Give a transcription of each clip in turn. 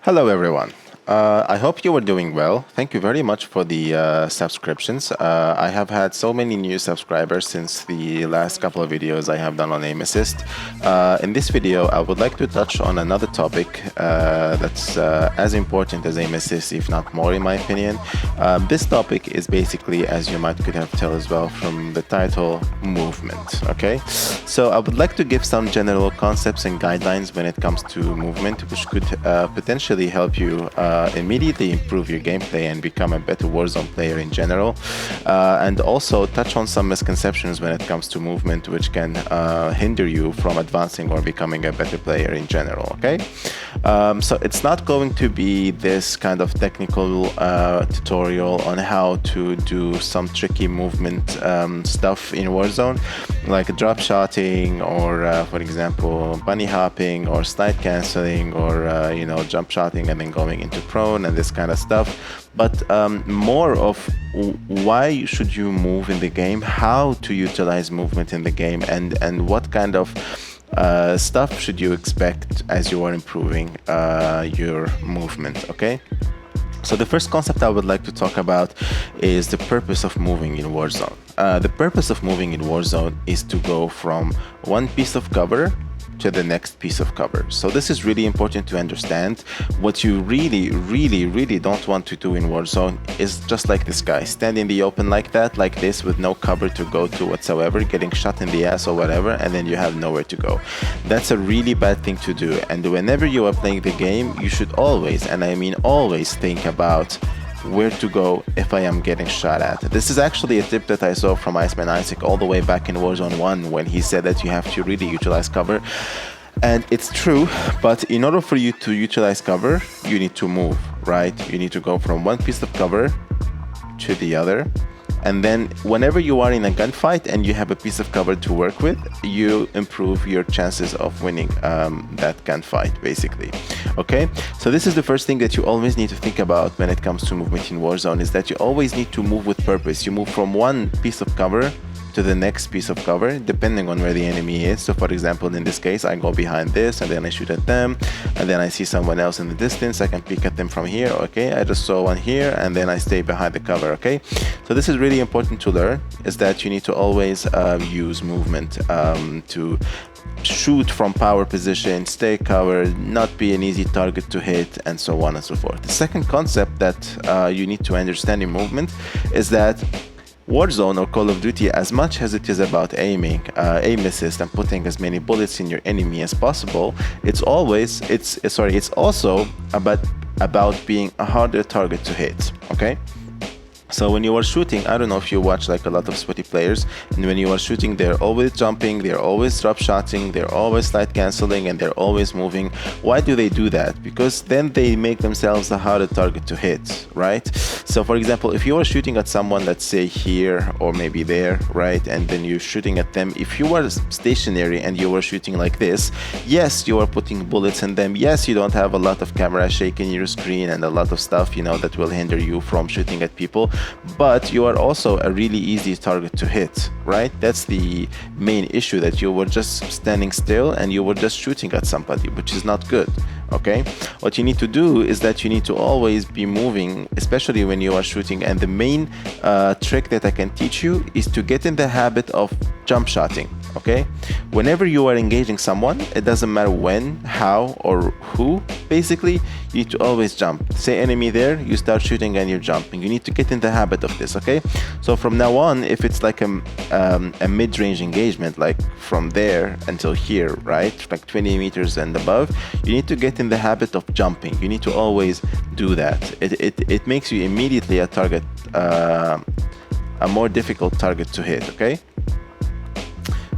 Hello, everyone. I hope you are doing well. Thank you very much for the subscriptions. I have had so many new subscribers since the last couple of videos I have done on Aim Assist. In this video, I would like to touch on another topic that's as important as Aim Assist, if not more, in my opinion. This topic is basically, as you might could have tell as well from the title, movement. Okay, so I would like to give some general concepts and guidelines when it comes to movement, which could potentially help you immediately improve your gameplay and become a better Warzone player in general, and also touch on some misconceptions when it comes to movement, which can hinder you from advancing or becoming a better player in general. Okay, so it's not going to be this kind of technical tutorial on how to do some tricky movement stuff in Warzone, like drop shotting or for example bunny hopping or slide canceling or jump shotting and then going into prone and this kind of stuff, but more of why should you move in the game, how to utilize movement in the game, and what kind of stuff should you expect as you are improving your movement. Okay, so the first concept I would like to talk about is the purpose of moving in Warzone. The purpose of moving in Warzone is to go from one piece of cover to the next piece of cover. So this is really important to understand. What you really don't want to do in Warzone is just like this guy, stand in the open like that, like this, with no cover to go to whatsoever, getting shot in the ass or whatever, and then you have nowhere to go. That's a really bad thing to do. And whenever you are playing the game, you should always, and I mean always, think about where to go if I am getting shot at. This is actually a tip that I saw from Iceman Isaac all the way back in Warzone 1, when he said that you have to really utilize cover. And it's true, but in order for you to utilize cover, you need to move, right? You need to go from one piece of cover to the other. And then whenever you are in a gunfight and you have a piece of cover to work with, you improve your chances of winning that gunfight, basically. Okay, so this is the first thing that you always need to think about when it comes to movement in Warzone, is that you always need to move with purpose. You move from one piece of cover to the next piece of cover, depending on where the enemy is. So for example, in this case, I go behind this and then I shoot at them, and then I see someone else in the distance, I can peek at them from here. Okay, I just saw one here, and then I stay behind the cover. Okay, so this is really important to learn, is that you need to always use movement to shoot from power position, stay covered, not be an easy target to hit, and so on and so forth. The second concept that you need to understand in movement is that Warzone or Call of Duty, as much as it is about aiming, aim assist, and putting as many bullets in your enemy as possible, it's also about being a harder target to hit. Okay, so when you are shooting, I don't know if you watch like a lot of sweaty players, and when you are shooting, they're always jumping, they're always drop shotting, they're always slide canceling, and they're always moving. Why do they do that? Because then they make themselves a harder target to hit, right? So for example, if you are shooting at someone, let's say here or maybe there, right, and then you're shooting at them, if you are stationary and you are shooting like this, yes, you are putting bullets in them, yes, you don't have a lot of camera shake in your screen and a lot of stuff, that will hinder you from shooting at people, but you are also a really easy target to hit, right? That's the main issue, that you were just standing still and you were just shooting at somebody, which is not good. Okay, what you need to do is that you need to always be moving, especially when you are shooting. And the main trick that I can teach you is to get in the habit of jump shotting. Okay, whenever you are engaging someone, it doesn't matter when, how, or who, basically, you need to always jump. Say enemy there, you start shooting and you're jumping. You need to get in the habit of this. Okay, so from now on, if it's like a mid-range engagement, like from there until here, right, like 20 meters and above, you need to get in the habit of jumping. You need to always do that. It makes you immediately a target, a more difficult target to hit. Okay,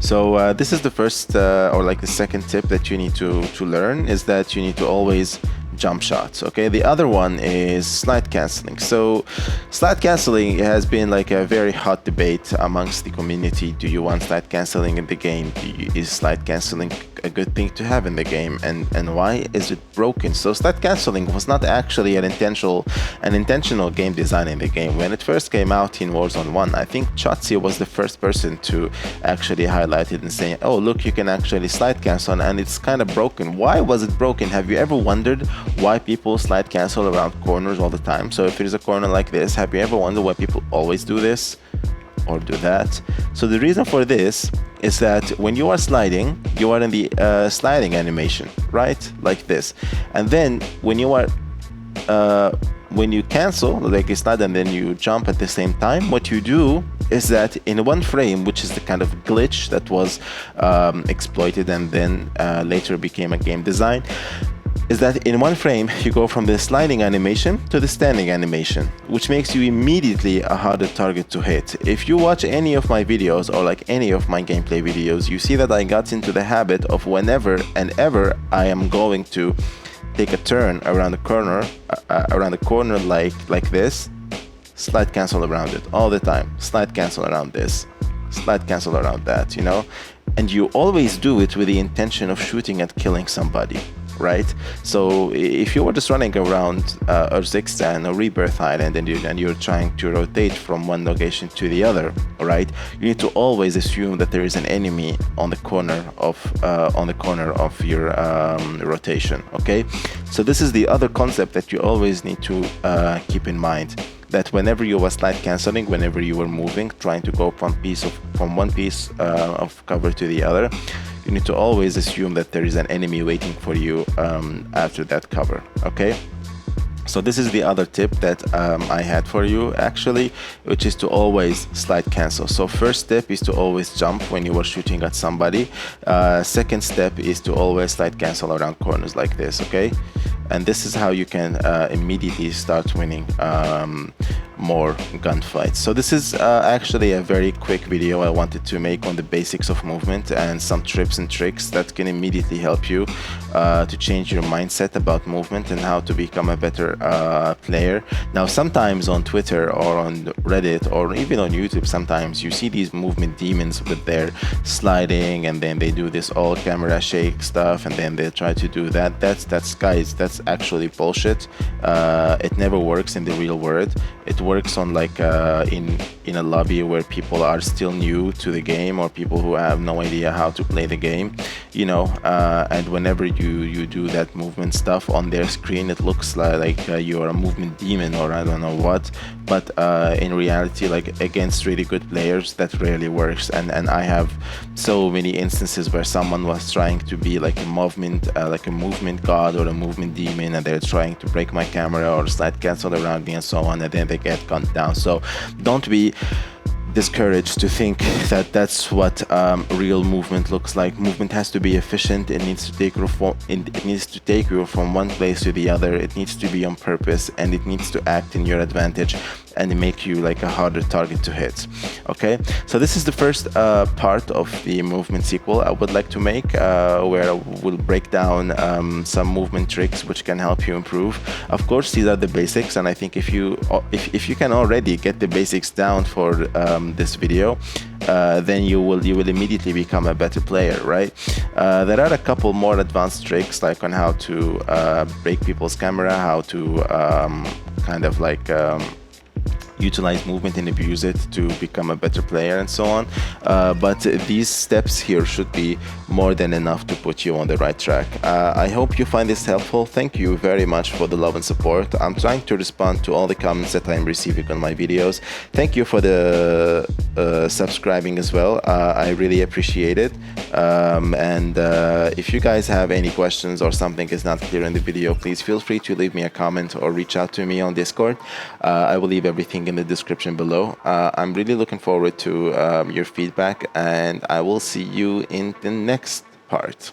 so this is the first or like the second tip that you need to learn, is that you need to always jump shots. Okay, the other one is slide canceling. So slide canceling has been like a very hot debate amongst the community. Do you want slide canceling in the game? Is slide canceling a good thing to have in the game, and why is it broken? So slide canceling was not actually an intentional game design in the game. When it first came out in Warzone 1, I think Chotzi was the first person to actually highlight it and say, oh look, you can actually slide cancel, and it's kind of broken. Why was it broken? Have you ever wondered why people slide cancel around corners all the time. So if there's a corner like this, have you ever wondered why people always do this or do that? So the reason for this is that when you are sliding, you are in the sliding animation, right? Like this. And then when you are when you cancel, like you slide and then you jump at the same time, what you do is that in one frame, which is the kind of glitch that was exploited and then later became a game design, is that in one frame you go from the sliding animation to the standing animation, which makes you immediately a harder target to hit. If you watch any of my videos or like any of my gameplay videos, you see that I got into the habit of whenever and ever I am going to take a turn around the corner like this, slide cancel around it all the time, slide cancel around this, slide cancel around that, you know, and you always do it with the intention of shooting and killing somebody, right? So if you were just running around Urzikstan or Rebirth Island and you're trying to rotate from one location to the other, right? You need to always assume that there is an enemy on the corner of your rotation. Okay, so this is the other concept that you always need to keep in mind. That whenever you were slide canceling, whenever you were moving, trying to go from one piece of cover to the other, you need to always assume that there is an enemy waiting for you after that cover. Okay, so this is the other tip that I had for you actually, which is to always slide cancel. So first step is to always jump when you are shooting at somebody. Second step is to always slide cancel around corners like this. Okay, and this is how you can immediately start winning more gunfights. So this is actually a very quick video I wanted to make on the basics of movement and some tips and tricks that can immediately help you to change your mindset about movement and how to become a better player. Now sometimes on Twitter or on Reddit or even on YouTube, sometimes you see these movement demons with their sliding and then they do this all camera shake stuff and then they try to do that. That's guys, that's actually bullshit. It never works in the real world. It works on like in a lobby where people are still new to the game or people who have no idea how to play the game, you know, and whenever you do that movement stuff on their screen, it looks like you're a movement demon or I don't know what, but in reality, like against really good players, that rarely works. And I have so many instances where someone was trying to be like a movement god or a movement demon, and they're trying to break my camera or slide cancel around me and so on, and then they get gunned down. So don't be discouraged to think that that's what real movement looks like. Movement has to be efficient. It needs to take you from one place to the other. It needs to be on purpose and it needs to act in your advantage and make you like a harder target to hit. Okay, so this is the first part of the movement sequel I would like to make, where I will break down some movement tricks which can help you improve. Of course, these are the basics, and I think if you can already get the basics down for this video, then you will immediately become a better player, right? There are a couple more advanced tricks, like on how to break people's camera, how to kind of like utilize movement and abuse it to become a better player and so on, but these steps here should be more than enough to put you on the right track. I hope you find this helpful. Thank you very much for the love and support. I'm trying to respond to all the comments that I'm receiving on my videos. Thank you for the subscribing as well. I really appreciate it, and if you guys have any questions or something is not clear in the video, please feel free to leave me a comment or reach out to me on Discord. I will leave everything in the description below. I'm really looking forward to your feedback, and I will see you in the next part.